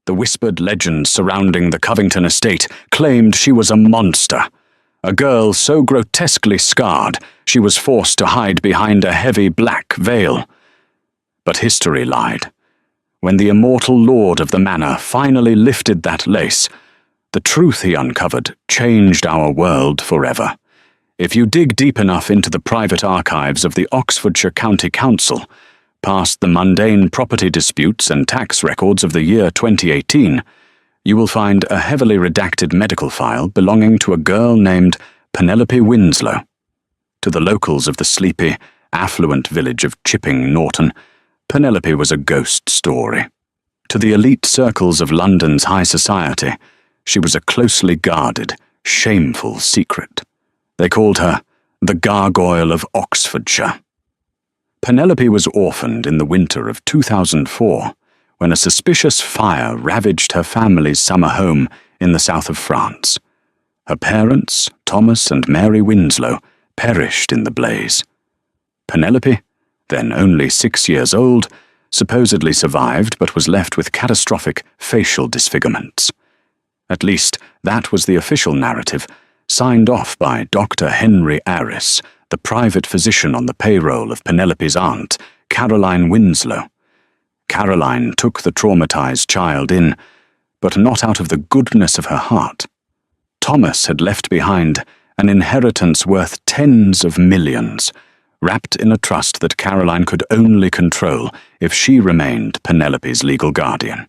The whispered legends surrounding the Covington estate claimed she was a monster, a girl so grotesquely scarred she was forced to hide behind a heavy black veil. But history lied. When the immortal lord of the manor finally lifted that lace, the truth he uncovered changed our world forever. If you dig deep enough into the private archives of the Oxfordshire County Council, past the mundane property disputes and tax records of the year 2018, you will find a heavily redacted medical file belonging to a girl named Penelope Winslow. To the locals of the sleepy, affluent village of Chipping Norton, Penelope was a ghost story. To the elite circles of London's high society, she was a closely guarded, shameful secret. They called her the Gargoyle of Oxfordshire. Penelope was orphaned in the winter of 2004, when a suspicious fire ravaged her family's summer home in the south of France. Her parents, Thomas and Mary Winslow, perished in the blaze. Penelope, then only 6 years old, supposedly survived but was left with catastrophic facial disfigurements. At least that was the official narrative, signed off by Dr. Henry Arris, the private physician on the payroll of Penelope's aunt, Caroline Winslow. Caroline took the traumatized child in, but not out of the goodness of her heart. Thomas had left behind an inheritance worth tens of millions, wrapped in a trust that Caroline could only control if she remained Penelope's legal guardian.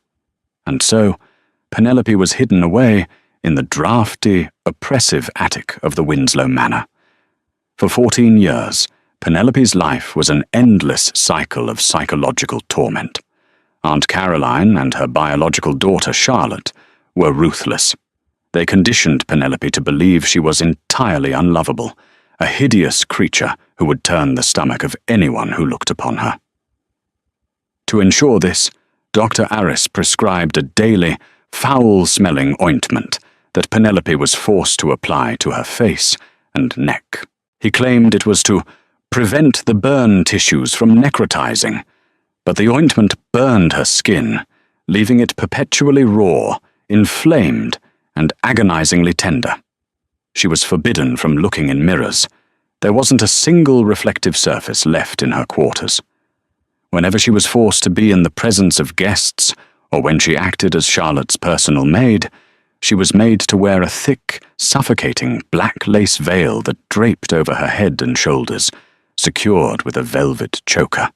And so, Penelope was hidden away in the drafty, oppressive attic of the Winslow Manor. For 14 years, Penelope's life was an endless cycle of psychological torment. Aunt Caroline and her biological daughter Charlotte were ruthless. They conditioned Penelope to believe she was entirely unlovable, a hideous creature who would turn the stomach of anyone who looked upon her. To ensure this, Dr. Arris prescribed a daily, foul-smelling ointment that Penelope was forced to apply to her face and neck. He claimed it was to prevent the burn tissues from necrotizing, but the ointment burned her skin, leaving it perpetually raw, inflamed, and agonizingly tender. She was forbidden from looking in mirrors. There wasn't a single reflective surface left in her quarters. Whenever she was forced to be in the presence of guests, or when she acted as Charlotte's personal maid, she was made to wear a thick, suffocating black lace veil that draped over her head and shoulders, secured with a velvet choker.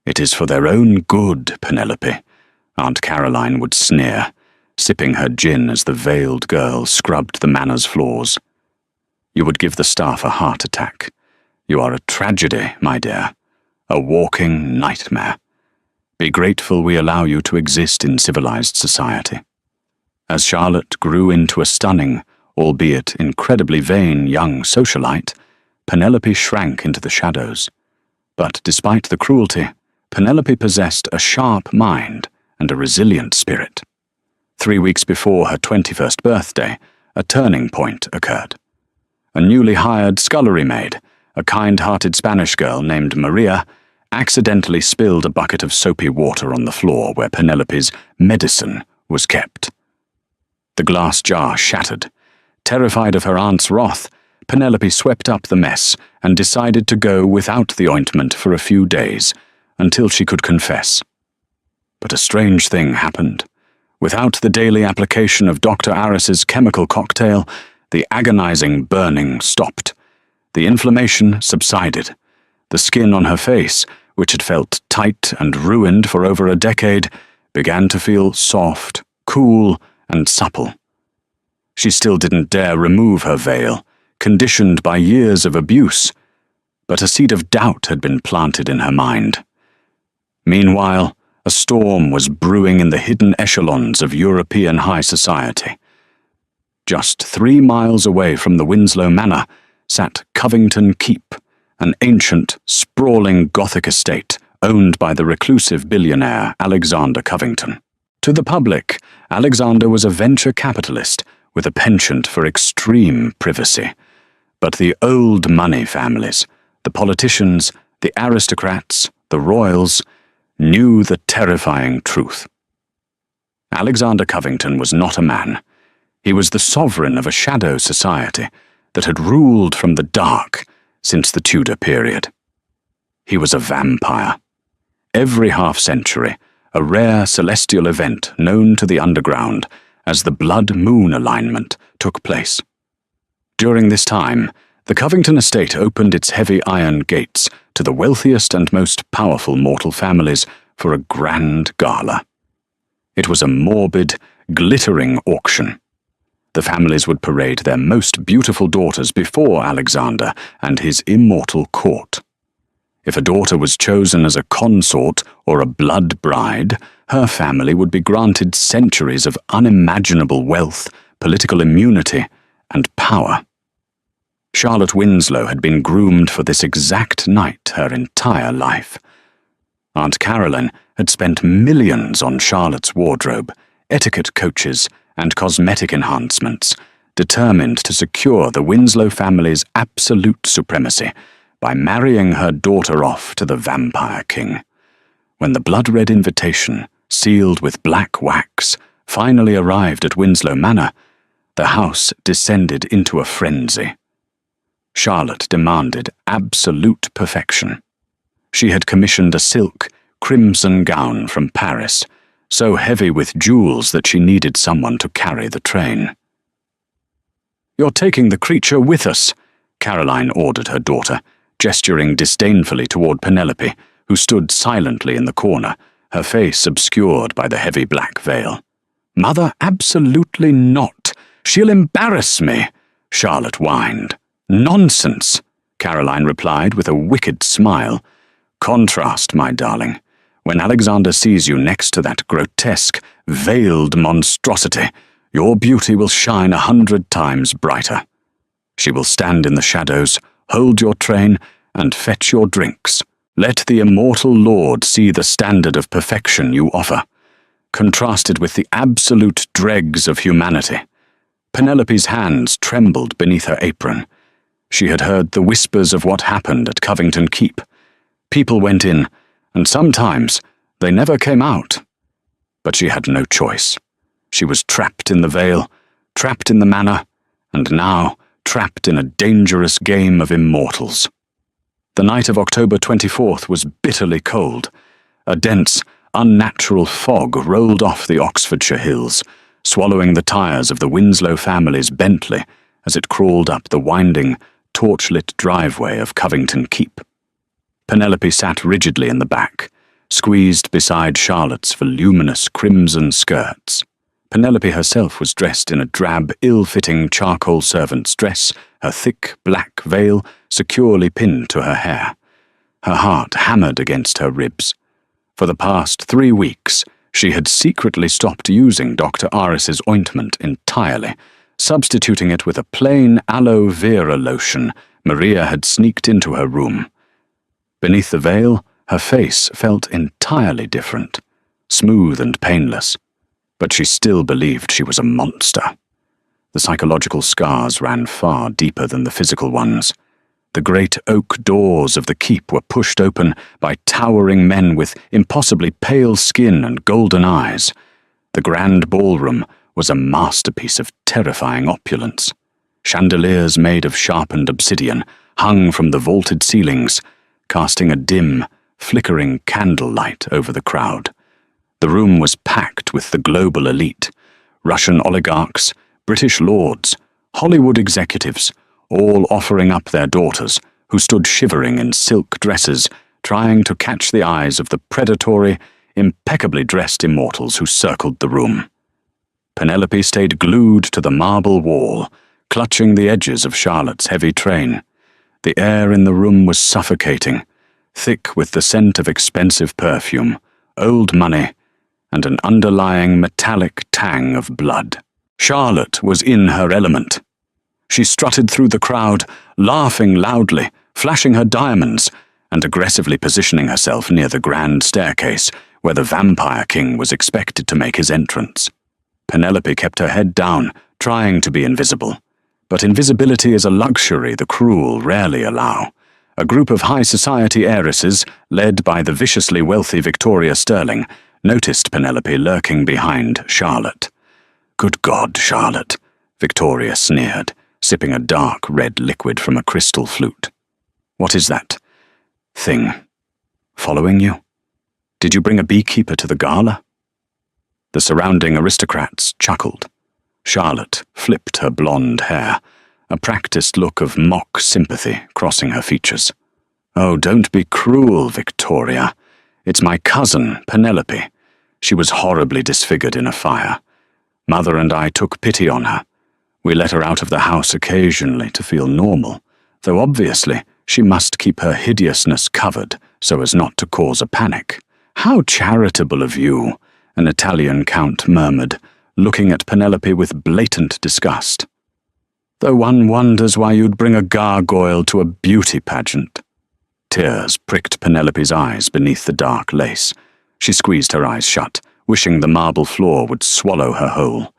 "It is for their own good, Penelope," Aunt Caroline would sneer, sipping her gin as the veiled girl scrubbed the manor's floors. "You would give the staff a heart attack. You are a tragedy, my dear, a walking nightmare. Be grateful we allow you to exist in civilized society." As Charlotte grew into a stunning, albeit incredibly vain young socialite, Penelope shrank into the shadows. But despite the cruelty, Penelope possessed a sharp mind and a resilient spirit. 3 weeks before her 21st birthday, a turning point occurred. A newly hired scullery maid, a kind-hearted Spanish girl named Maria, accidentally spilled a bucket of soapy water on the floor where Penelope's medicine was kept. The glass jar shattered. Terrified of her aunt's wrath, Penelope swept up the mess and decided to go without the ointment for a few days, until she could confess. But a strange thing happened. Without the daily application of Dr. Arris's chemical cocktail, the agonizing burning stopped. The inflammation subsided. The skin on her face, which had felt tight and ruined for over a decade, began to feel soft, cool, and supple. She still didn't dare remove her veil, conditioned by years of abuse, but a seed of doubt had been planted in her mind. Meanwhile, a storm was brewing in the hidden echelons of European high society. Just 3 miles away from the Winslow Manor sat Covington Keep, an ancient, sprawling Gothic estate owned by the reclusive billionaire Alexander Covington. To the public, Alexander was a venture capitalist with a penchant for extreme privacy. But the old money families, the politicians, the aristocrats, the royals, knew the terrifying truth. Alexander Covington was not a man. He was the sovereign of a shadow society that had ruled from the dark since the Tudor period. He was a vampire. Every half-century, a rare celestial event known to the underground as the blood-moon alignment took place. During this time, the Covington estate opened its heavy iron gates to the wealthiest and most powerful mortal families for a grand gala. It was a morbid, glittering auction. The families would parade their most beautiful daughters before Alexander and his immortal court. If a daughter was chosen as a consort or a blood bride, her family would be granted centuries of unimaginable wealth, political immunity, and power. Charlotte Winslow had been groomed for this exact night her entire life. Aunt Caroline had spent millions on Charlotte's wardrobe, etiquette coaches, and cosmetic enhancements, determined to secure the Winslow family's absolute supremacy by marrying her daughter off to the Vampire King. When the blood-red invitation, sealed with black wax, finally arrived at Winslow Manor, the house descended into a frenzy. Charlotte demanded absolute perfection. She had commissioned a silk, crimson gown from Paris, so heavy with jewels that she needed someone to carry the train. "You're taking the creature with us," Caroline ordered her daughter, gesturing disdainfully toward Penelope, who stood silently in the corner, her face obscured by the heavy black veil. "Mother, absolutely not. She'll embarrass me," Charlotte whined. "Nonsense," Caroline replied with a wicked smile. "Contrast, my darling. When Alexander sees you next to that grotesque, veiled monstrosity, your beauty will shine 100 times brighter. She will stand in the shadows, hold your train, and fetch your drinks. Let the immortal Lord see the standard of perfection you offer, contrasted with the absolute dregs of humanity." Penelope's hands trembled beneath her apron. She had heard the whispers of what happened at Covington Keep. People went in, and sometimes they never came out. But she had no choice. She was trapped in the Vale, trapped in the manor, and now trapped in a dangerous game of immortals. The night of October 24th was bitterly cold. A dense, unnatural fog rolled off the Oxfordshire hills, swallowing the tires of the Winslow family's Bentley as it crawled up the winding, torchlit driveway of Covington Keep. Penelope sat rigidly in the back, squeezed beside Charlotte's voluminous crimson skirts. Penelope herself was dressed in a drab, ill-fitting charcoal servant's dress, her thick black veil securely pinned to her hair. Her heart hammered against her ribs. For the past 3 weeks, she had secretly stopped using Dr. Aris's ointment entirely, substituting it with a plain aloe vera lotion Maria had sneaked into her room. Beneath the veil, her face felt entirely different, smooth and painless, but she still believed she was a monster. The psychological scars ran far deeper than the physical ones. The great oak doors of the keep were pushed open by towering men with impossibly pale skin and golden eyes. The grand ballroom was a masterpiece of terrifying opulence. Chandeliers made of sharpened obsidian hung from the vaulted ceilings, casting a dim, flickering candlelight over the crowd. The room was packed with the global elite, Russian oligarchs, British lords, Hollywood executives, all offering up their daughters, who stood shivering in silk dresses, trying to catch the eyes of the predatory, impeccably dressed immortals who circled the room. Penelope stayed glued to the marble wall, clutching the edges of Charlotte's heavy train. The air in the room was suffocating, thick with the scent of expensive perfume, old money, and an underlying metallic tang of blood. Charlotte was in her element. She strutted through the crowd, laughing loudly, flashing her diamonds, and aggressively positioning herself near the grand staircase where the Vampire King was expected to make his entrance. Penelope kept her head down, trying to be invisible. But invisibility is a luxury the cruel rarely allow. A group of high society heiresses, led by the viciously wealthy Victoria Sterling, noticed Penelope lurking behind Charlotte. "Good God, Charlotte," Victoria sneered, sipping a dark red liquid from a crystal flute. "What is that thing following you? Did you bring a beekeeper to the gala?" The surrounding aristocrats chuckled. Charlotte flipped her blonde hair, a practiced look of mock sympathy crossing her features. "Oh, don't be cruel, Victoria. It's my cousin, Penelope. She was horribly disfigured in a fire. Mother and I took pity on her. We let her out of the house occasionally to feel normal, though obviously she must keep her hideousness covered so as not to cause a panic." "How charitable of you," an Italian count murmured, looking at Penelope with blatant disgust. "Though one wonders why you'd bring a gargoyle to a beauty pageant." Tears pricked Penelope's eyes beneath the dark lace. She squeezed her eyes shut, wishing the marble floor would swallow her whole.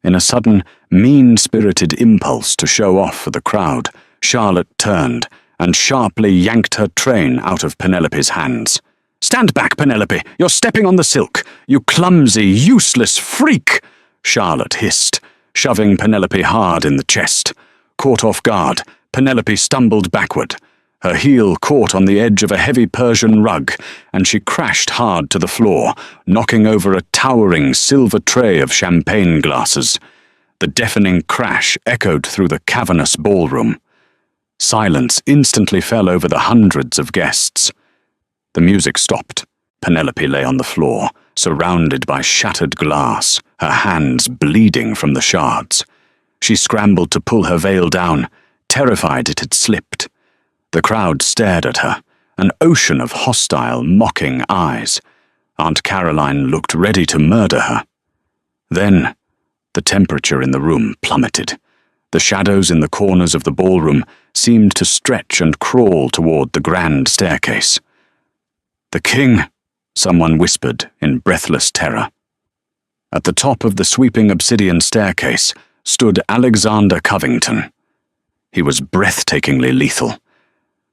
In a sudden, mean-spirited impulse to show off for the crowd, Charlotte turned and sharply yanked her train out of Penelope's hands. "Stand back, Penelope! You're stepping on the silk! You clumsy, useless freak!" Charlotte hissed, shoving Penelope hard in the chest. Caught off guard, Penelope stumbled backward. Her heel caught on the edge of a heavy Persian rug, and she crashed hard to the floor, knocking over a towering silver tray of champagne glasses. The deafening crash echoed through the cavernous ballroom. Silence instantly fell over the hundreds of guests. The music stopped. Penelope lay on the floor, surrounded by shattered glass, her hands bleeding from the shards. She scrambled to pull her veil down, terrified it had slipped. The crowd stared at her, an ocean of hostile, mocking eyes. Aunt Caroline looked ready to murder her. Then, the temperature in the room plummeted. The shadows in the corners of the ballroom seemed to stretch and crawl toward the grand staircase. "The king," someone whispered in breathless terror. At the top of the sweeping obsidian staircase stood Alexander Covington. He was breathtakingly lethal.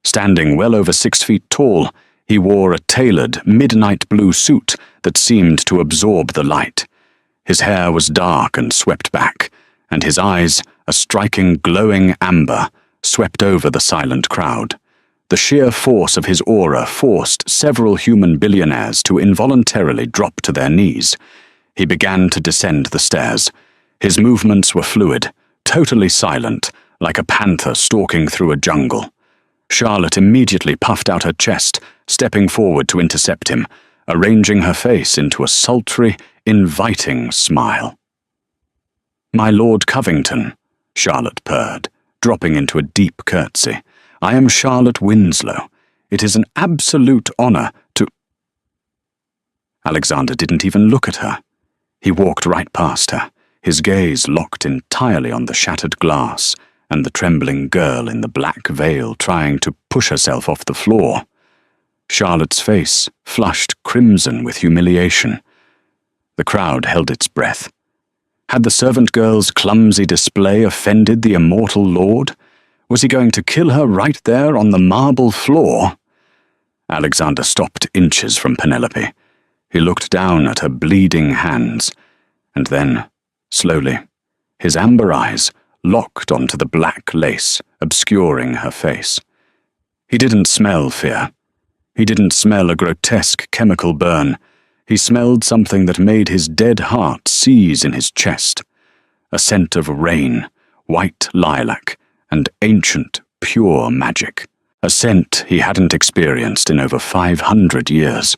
Standing well over 6 feet tall, he wore a tailored, midnight blue suit that seemed to absorb the light. His hair was dark and swept back, and his eyes, a striking glowing amber, swept over the silent crowd. The sheer force of his aura forced several human billionaires to involuntarily drop to their knees. He began to descend the stairs. His movements were fluid, totally silent, like a panther stalking through a jungle. Charlotte immediately puffed out her chest, stepping forward to intercept him, arranging her face into a sultry, inviting smile. "My Lord Covington," Charlotte purred, dropping into a deep curtsy. "I am Charlotte Winslow. It is an absolute honor to—" Alexander didn't even look at her. He walked right past her, his gaze locked entirely on the shattered glass and the trembling girl in the black veil trying to push herself off the floor. Charlotte's face flushed crimson with humiliation. The crowd held its breath. Had the servant girl's clumsy display offended the immortal lord? Was he going to kill her right there on the marble floor? Alexander stopped inches from Penelope. He looked down at her bleeding hands, and then, slowly, his amber eyes locked onto the black lace, obscuring her face. He didn't smell fear. He didn't smell a grotesque chemical burn. He smelled something that made his dead heart seize in his chest. A scent of rain, white lilac, and ancient, pure magic. A scent he hadn't experienced in over 500 years.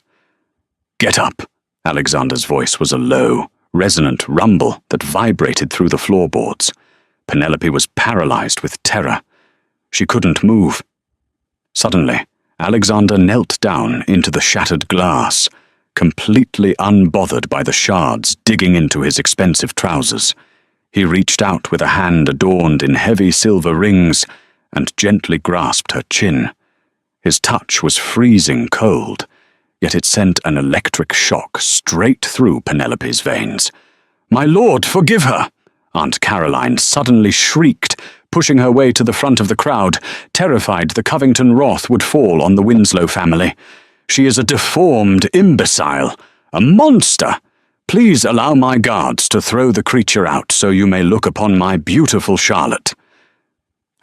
"Get up!" Alexander's voice was a low, resonant rumble that vibrated through the floorboards. Penelope was paralyzed with terror. She couldn't move. Suddenly, Alexander knelt down into the shattered glass, completely unbothered by the shards digging into his expensive trousers. He reached out with a hand adorned in heavy silver rings and gently grasped her chin. His touch was freezing cold, yet it sent an electric shock straight through Penelope's veins. "My lord, forgive her!" Aunt Caroline suddenly shrieked, pushing her way to the front of the crowd, terrified the Covington wrath would fall on the Winslow family. "She is a deformed imbecile. A monster! Please allow my guards to throw the creature out so you may look upon my beautiful Charlotte."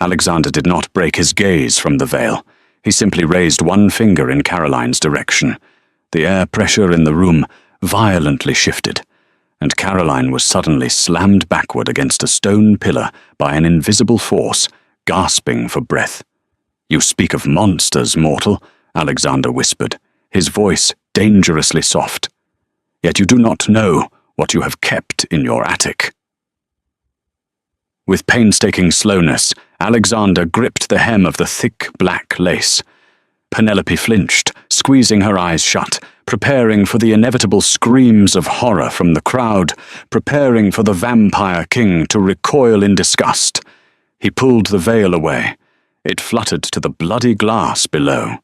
Alexander did not break his gaze from the veil. He simply raised one finger in Caroline's direction. The air pressure in the room violently shifted, and Caroline was suddenly slammed backward against a stone pillar by an invisible force, gasping for breath. "You speak of monsters, mortal," Alexander whispered, his voice dangerously soft. "Yet you do not know what you have kept in your attic." With painstaking slowness, Alexander gripped the hem of the thick black lace. Penelope flinched, squeezing her eyes shut, preparing for the inevitable screams of horror from the crowd, preparing for the vampire king to recoil in disgust. He pulled the veil away. It fluttered to the bloody glass below.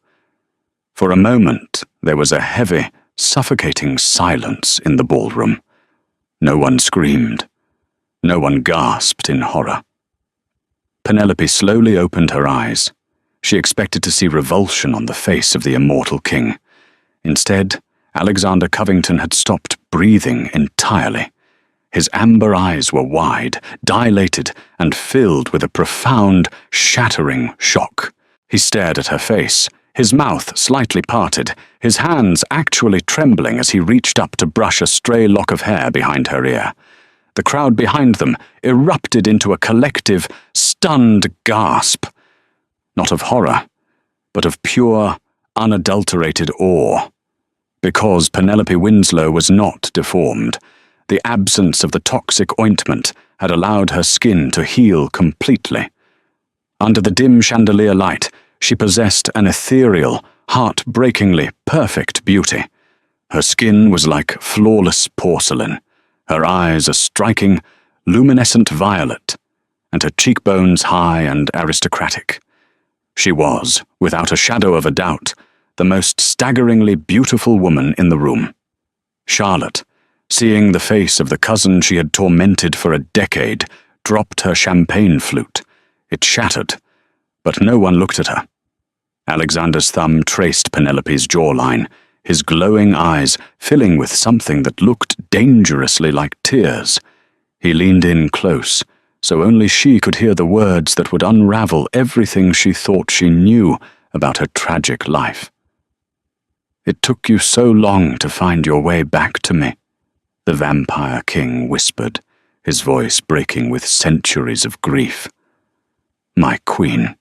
For a moment, there was a heavy, suffocating silence in the ballroom. No one screamed. No one gasped in horror. Penelope slowly opened her eyes. She expected to see revulsion on the face of the immortal king. Instead, Alexander Covington had stopped breathing entirely. His amber eyes were wide, dilated, and filled with a profound, shattering shock. He stared at her face, his mouth slightly parted, his hands actually trembling as he reached up to brush a stray lock of hair behind her ear. The crowd behind them erupted into a collective, stunned gasp. Not of horror, but of pure, unadulterated awe. Because Penelope Winslow was not deformed, the absence of the toxic ointment had allowed her skin to heal completely. Under the dim chandelier light, she possessed an ethereal, heart-breakingly perfect beauty. Her skin was like flawless porcelain, her eyes a striking, luminescent violet, and her cheekbones high and aristocratic. She was, without a shadow of a doubt, the most staggeringly beautiful woman in the room. Charlotte, seeing the face of the cousin she had tormented for a decade, dropped her champagne flute. It shattered, but no one looked at her. Alexander's thumb traced Penelope's jawline, his glowing eyes filling with something that looked dangerously like tears. He leaned in close, so only she could hear the words that would unravel everything she thought she knew about her tragic life. "It took you so long to find your way back to me," the vampire king whispered, his voice breaking with centuries of grief. "My queen."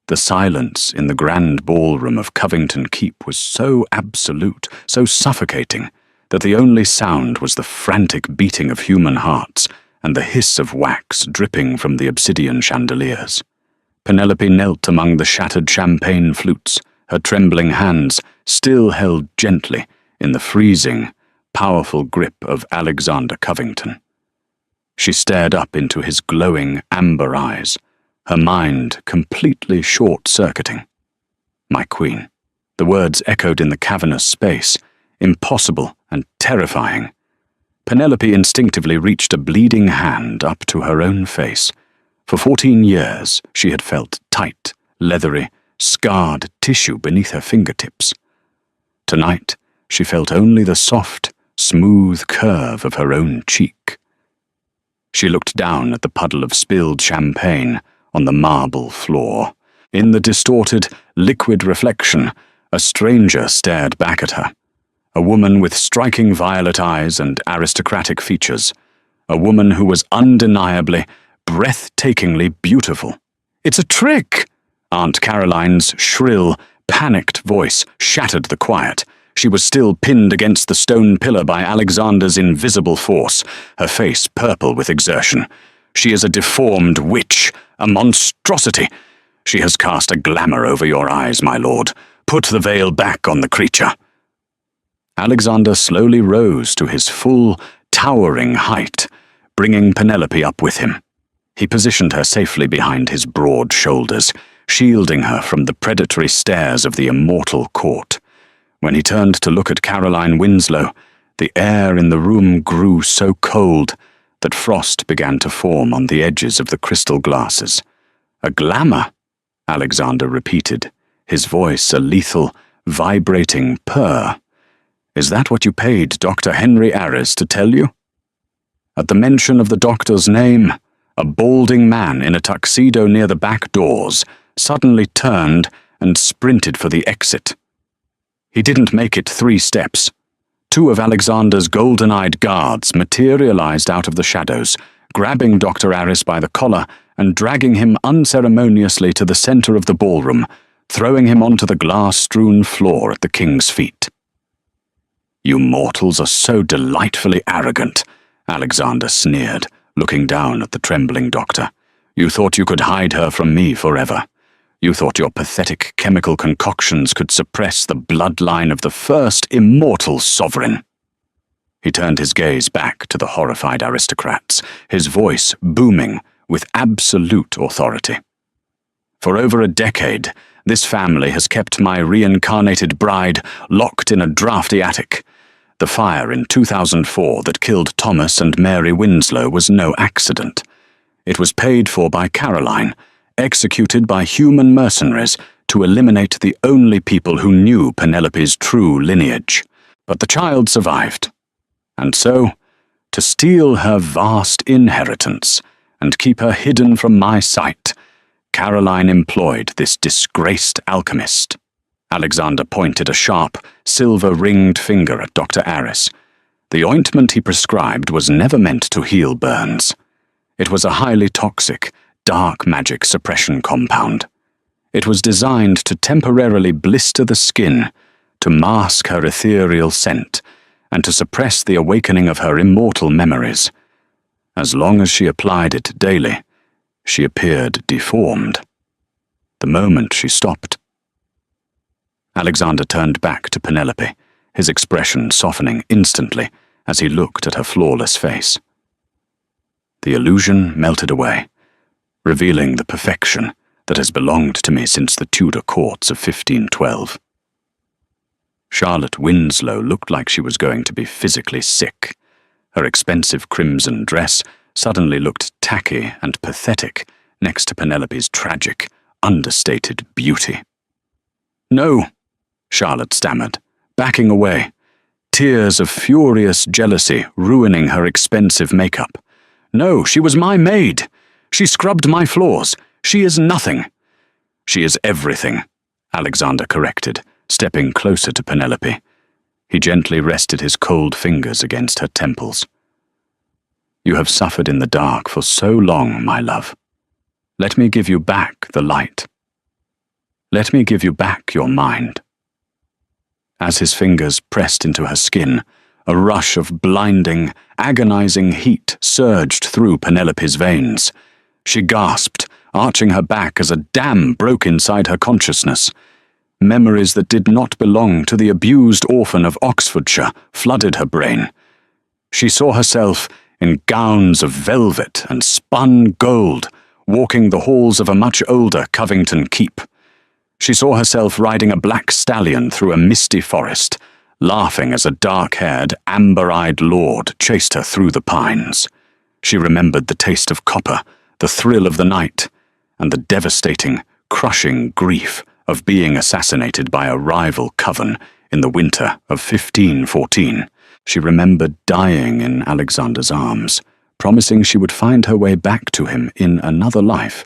The silence in the grand ballroom of Covington Keep was so absolute, so suffocating, that the only sound was the frantic beating of human hearts and the hiss of wax dripping from the obsidian chandeliers. Penelope knelt among the shattered champagne flutes, her trembling hands still held gently in the freezing, powerful grip of Alexander Covington. She stared up into his glowing amber eyes, her mind completely short-circuiting. "My queen." The words echoed in the cavernous space, impossible and terrifying. Penelope instinctively reached a bleeding hand up to her own face. For 14 years, she had felt tight, leathery, scarred tissue beneath her fingertips. Tonight, she felt only the soft, smooth curve of her own cheek. She looked down at the puddle of spilled champagne on the marble floor. In the distorted, liquid reflection, a stranger stared back at her. A woman with striking violet eyes and aristocratic features. A woman who was undeniably, breathtakingly beautiful. "It's a trick!" Aunt Caroline's shrill, panicked voice shattered the quiet. She was still pinned against the stone pillar by Alexander's invisible force, her face purple with exertion. "She is a deformed witch, a monstrosity. She has cast a glamour over your eyes, my lord. Put the veil back on the creature." Alexander slowly rose to his full, towering height, bringing Penelope up with him. He positioned her safely behind his broad shoulders, shielding her from the predatory stares of the immortal court. When he turned to look at Caroline Winslow, the air in the room grew so cold that frost began to form on the edges of the crystal glasses. "A glamour," Alexander repeated, his voice a lethal, vibrating purr. Is that what you paid Dr. Henry Arris to tell you?" At the mention of the doctor's name, a balding man in a tuxedo near the back doors suddenly turned and sprinted for the exit. He didn't make it 3 steps. 2 of Alexander's golden-eyed guards materialized out of the shadows, grabbing Dr. Arris by the collar and dragging him unceremoniously to the center of the ballroom, throwing him onto the glass-strewn floor at the king's feet. "You mortals are so delightfully arrogant," Alexander sneered, looking down at the trembling doctor. "You thought you could hide her from me forever. You thought your pathetic chemical concoctions could suppress the bloodline of the first immortal sovereign." He turned his gaze back to the horrified aristocrats, his voice booming with absolute authority. "For over a decade, this family has kept my reincarnated bride locked in a drafty attic. The fire in 2004 that killed Thomas and Mary Winslow was no accident. It was paid for by Caroline, executed by human mercenaries to eliminate the only people who knew Penelope's true lineage. But the child survived. And so, to steal her vast inheritance and keep her hidden from my sight, Caroline employed this disgraced alchemist." Alexander pointed a sharp, silver-ringed finger at Dr. Arris. The ointment he prescribed was never meant to heal burns. It was a highly toxic, dark magic suppression compound. It was designed to temporarily blister the skin, to mask her ethereal scent, and to suppress the awakening of her immortal memories. As long as she applied it daily, she appeared deformed. The moment she stopped. Alexander turned back to Penelope, his expression softening instantly as he looked at her flawless face. The illusion melted away, revealing the perfection that has belonged to me since the Tudor courts of 1512. Charlotte Winslow looked like she was going to be physically sick. Her expensive crimson dress suddenly looked tacky and pathetic next to Penelope's tragic, understated beauty. "No," Charlotte stammered, backing away, tears of furious jealousy ruining her expensive makeup. "No, she was my maid. She scrubbed my floors. She is nothing." "She is everything," Alexander corrected, stepping closer to Penelope. He gently rested his cold fingers against her temples. "You have suffered in the dark for so long, my love. Let me give you back the light. Let me give you back your mind." As his fingers pressed into her skin, a rush of blinding, agonizing heat surged through Penelope's veins. She gasped, arching her back as a dam broke inside her consciousness. Memories that did not belong to the abused orphan of Oxfordshire flooded her brain. She saw herself in gowns of velvet and spun gold, walking the halls of a much older Covington keep. She saw herself riding a black stallion through a misty forest, laughing as a dark-haired, amber-eyed lord chased her through the pines. She remembered the taste of copper, the thrill of the night, and the devastating, crushing grief of being assassinated by a rival coven in the winter of 1514. She remembered dying in Alexander's arms, promising she would find her way back to him in another life,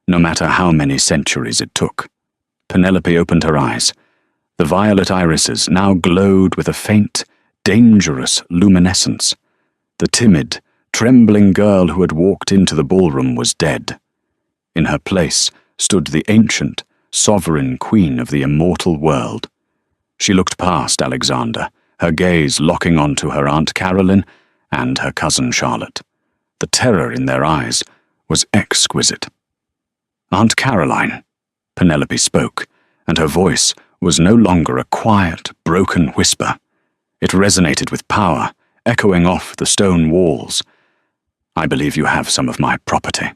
no matter how many centuries it took. Penelope opened her eyes. The violet irises now glowed with a faint, dangerous luminescence. The timid, trembling girl who had walked into the ballroom was dead. In her place stood the ancient, sovereign queen of the immortal world. She looked past Alexander, her gaze locking onto her Aunt Caroline and her cousin Charlotte. The terror in their eyes was exquisite. "Aunt Caroline," Penelope spoke, and her voice was no longer a quiet, broken whisper. It resonated with power, echoing off the stone walls. "I believe you have some of my property."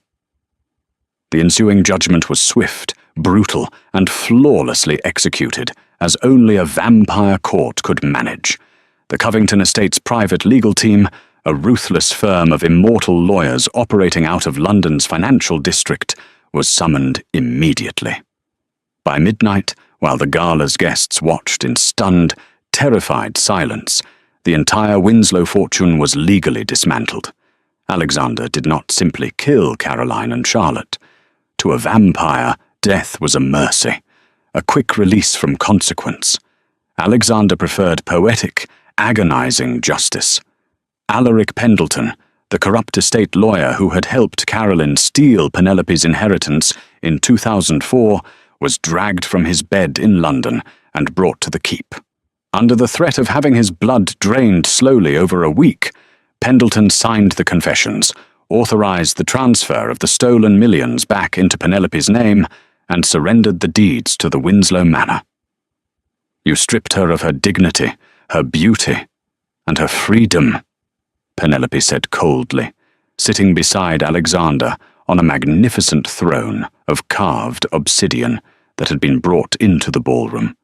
The ensuing judgment was swift, brutal, and flawlessly executed, as only a vampire court could manage. The Covington Estate's private legal team, a ruthless firm of immortal lawyers operating out of London's financial district, was summoned immediately. By midnight, while the gala's guests watched in stunned, terrified silence, the entire Winslow fortune was legally dismantled. Alexander did not simply kill Caroline and Charlotte. To a vampire, death was a mercy, a quick release from consequence. Alexander preferred poetic, agonizing justice. Alaric Pendleton, the corrupt estate lawyer who had helped Caroline steal Penelope's inheritance in 2004, was dragged from his bed in London and brought to the keep. Under the threat of having his blood drained slowly over a week, Pendleton signed the confessions, authorized the transfer of the stolen millions back into Penelope's name, and surrendered the deeds to the Winslow Manor. You stripped her of her dignity, her beauty, and her freedom, Penelope said coldly, sitting beside Alexander on a magnificent throne of carved obsidian that had been brought into the ballroom.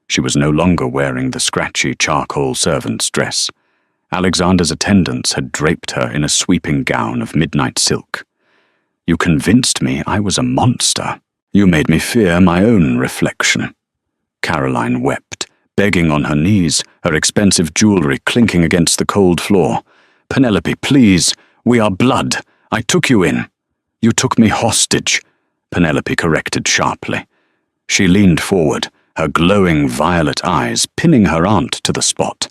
She was no longer wearing the scratchy charcoal servant's dress. Alexander's attendants had draped her in a sweeping gown of midnight silk. You convinced me I was a monster. You made me fear my own reflection. Caroline wept, begging on her knees, her expensive jewelry clinking against the cold floor. Penelope, please, we are blood. I took you in. You took me hostage, Penelope corrected sharply. She leaned forward, her glowing violet eyes pinning her aunt to the spot.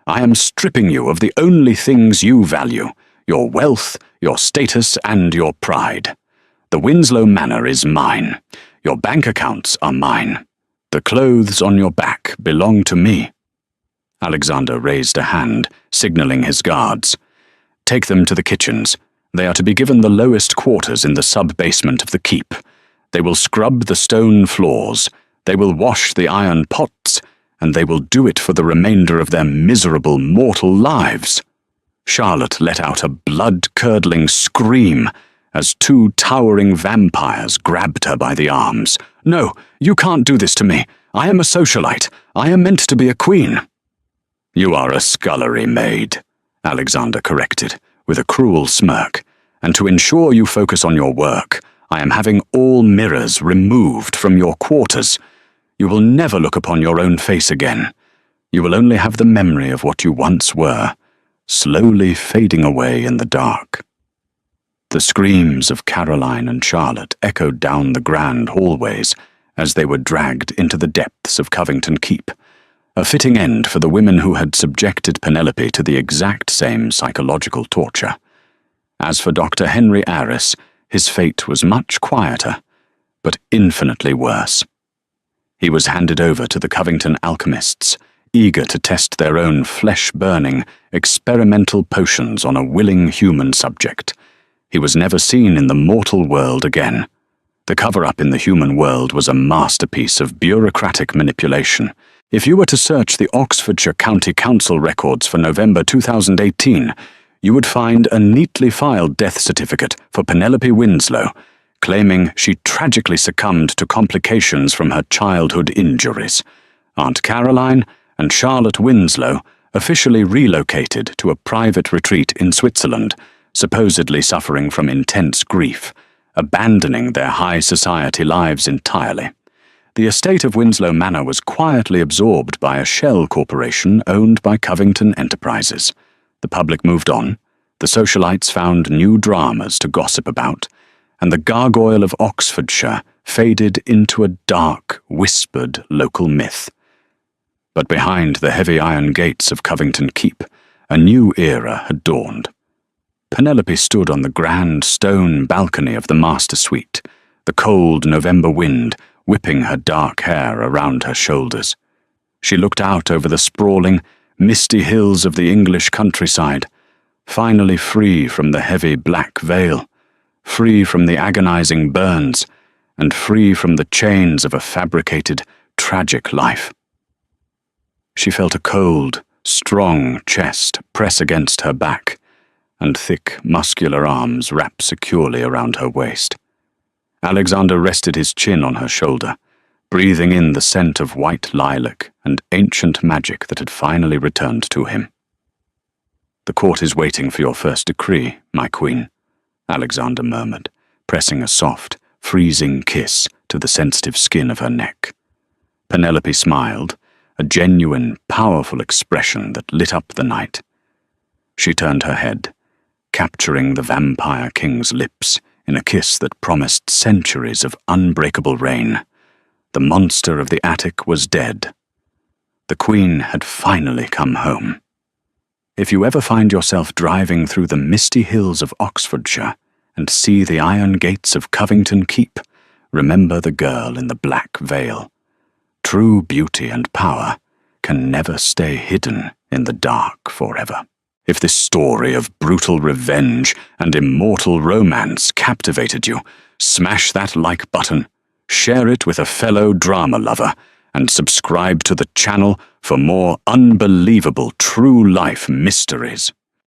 I am stripping you of the only things you value, your wealth, your status, and your pride. The Winslow Manor is mine. Your bank accounts are mine. The clothes on your back belong to me. Alexander raised a hand, signaling his guards. Take them to the kitchens. They are to be given the lowest quarters in the sub-basement of the keep. They will scrub the stone floors. They will wash the iron pots, and they will do it for the remainder of their miserable mortal lives. Charlotte let out a blood-curdling scream as two towering vampires grabbed her by the arms. No, you can't do this to me. I am a socialite. I am meant to be a queen. You are a scullery maid, Alexander corrected, with a cruel smirk. And to ensure you focus on your work, I am having all mirrors removed from your quarters. You will never look upon your own face again. You will only have the memory of what you once were, slowly fading away in the dark. The screams of Caroline and Charlotte echoed down the grand hallways as they were dragged into the depths of Covington Keep, a fitting end for the women who had subjected Penelope to the exact same psychological torture. As for Dr. Henry Arris, his fate was much quieter, but infinitely worse. He was handed over to the Covington alchemists, eager to test their own flesh-burning, experimental potions on a willing human subject. He was never seen in the mortal world again. The cover-up in the human world was a masterpiece of bureaucratic manipulation. If you were to search the Oxfordshire County Council records for November 2018, you would find a neatly filed death certificate for Penelope Winslow, claiming she tragically succumbed to complications from her childhood injuries. Aunt Caroline and Charlotte Winslow officially relocated to a private retreat in Switzerland, supposedly suffering from intense grief, abandoning their high society lives entirely. The estate of Winslow Manor was quietly absorbed by a shell corporation owned by Covington Enterprises. The public moved on, the socialites found new dramas to gossip about, and the gargoyle of Oxfordshire faded into a dark, whispered local myth. But behind the heavy iron gates of Covington Keep, a new era had dawned. Penelope stood on the grand stone balcony of the master suite, the cold November wind whipping her dark hair around her shoulders. She looked out over the sprawling, misty hills of the English countryside, finally free from the heavy black veil, free from the agonizing burns, and free from the chains of a fabricated, tragic life. She felt a cold, strong chest press against her back, and thick, muscular arms wrap securely around her waist. Alexander rested his chin on her shoulder, breathing in the scent of white lilac and ancient magic that had finally returned to him. "The court is waiting for your first decree, my queen," Alexander murmured, pressing a soft, freezing kiss to the sensitive skin of her neck. Penelope smiled, a genuine, powerful expression that lit up the night. She turned her head, capturing the Vampire King's lips in a kiss that promised centuries of unbreakable reign. The monster of the attic was dead. The Queen had finally come home. If you ever find yourself driving through the misty hills of Oxfordshire and see the iron gates of Covington Keep, remember the girl in the black veil. True beauty and power can never stay hidden in the dark forever. If this story of brutal revenge and immortal romance captivated you, smash that like button, share it with a fellow drama lover, and subscribe to the channel for more unbelievable true-life mysteries.